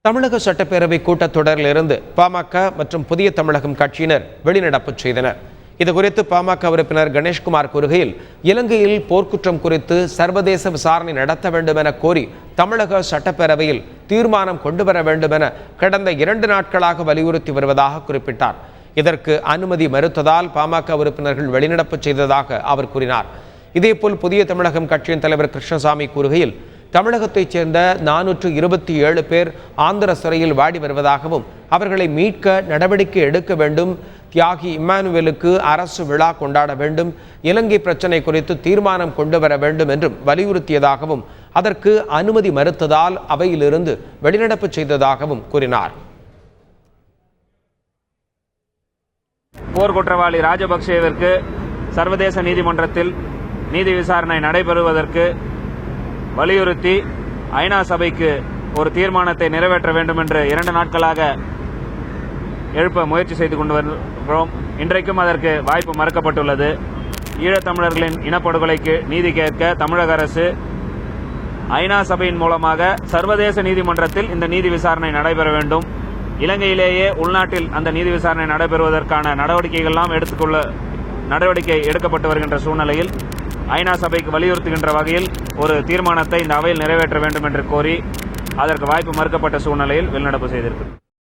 தமிழக சட்டப்பேரவை கூட்டத்தொடரிலிருந்து பாமக மற்றும் புதிய தமிழகம் கட்சியினர் வெளிநடப்பு செய்தனர். இதுகுறித்து பாமக உறுப்பினர் கணேஷ்குமார் கூறுகையில், இலங்கையில் போர்க்குற்றம் குறித்து சர்வதேச விசாரணை நடத்த வேண்டும் என கோரி தமிழக சட்டப்பேரவையில் தீர்மானம் கொண்டுவர வேண்டும் என கடந்த 2 நாட்களாக வலியுறுத்தி வருவதாக குறிப்பிட்டார். இதற்கு அனுமதி மறுத்ததால் பாமக உறுப்பினர்கள் வெளிநடப்பு செய்ததாக அவர் கூறினார். இதேபோல் புதிய தமிழகம் கட்சியின் தலைவர் கிருஷ்ணசாமி கூறுகையில், தமிழகத்தைச் சேர்ந்த 427 பேர் ஆந்திர சிறையில் வாடி வருவதாகவும் அவர்களை மீட்க நடவடிக்கை எடுக்க வேண்டும், தியாகி இம்மானுவேலுக்கு அரசு விழா கொண்டாட வேண்டும், இலங்கை பிரச்சினை குறித்து தீர்மானம் கொண்டு வர வேண்டும் என்றும் வலியுறுத்தியதாகவும் அதற்கு அனுமதி மறுத்ததால் அவையிலிருந்து வெளிநடப்பு செய்ததாகவும் கூறினார். போர் குற்றவாளி ராஜபக்சேவிற்கு சர்வதேச நீதிமன்றத்தில் நீதி விசாரணை நடைபெறுவதற்கு வலியுறுத்தி ஐநா சபைக்கு ஒரு தீர்மானத்தை நிறைவேற்ற வேண்டும் என்று 2 நாட்களாக எழுப்ப முயற்சி செய்து கொண்டு வருகிறோம். இன்றைக்கும் அதற்கு வாய்ப்பு மறுக்கப்பட்டுள்ளது. ஈழத்தமிழர்களின் இனப்படுகொலைக்கு நீதி கேட்க தமிழக அரசு ஐநா சபையின் மூலமாக சர்வதேச நீதிமன்றத்தில் இந்த நீதி விசாரணை நடைபெற வேண்டும். இலங்கையிலேயே உள்நாட்டில் அந்த நீதி விசாரணை நடைபெறுவதற்கான நடவடிக்கை எடுக்கப்பட்டு வருகின்ற சூழ்நிலையில் ஐநா சபைக்கு வலியுறுத்துகின்ற வகையில் ஒரு தீர்மானத்தை இந்த அவையில் நிறைவேற்ற வேண்டும் என்று கோரி அதற்கு வாய்ப்பு மறுக்கப்பட்ட சூழ்நிலையில் வெளிநடப்பு செய்திருக்கிறது.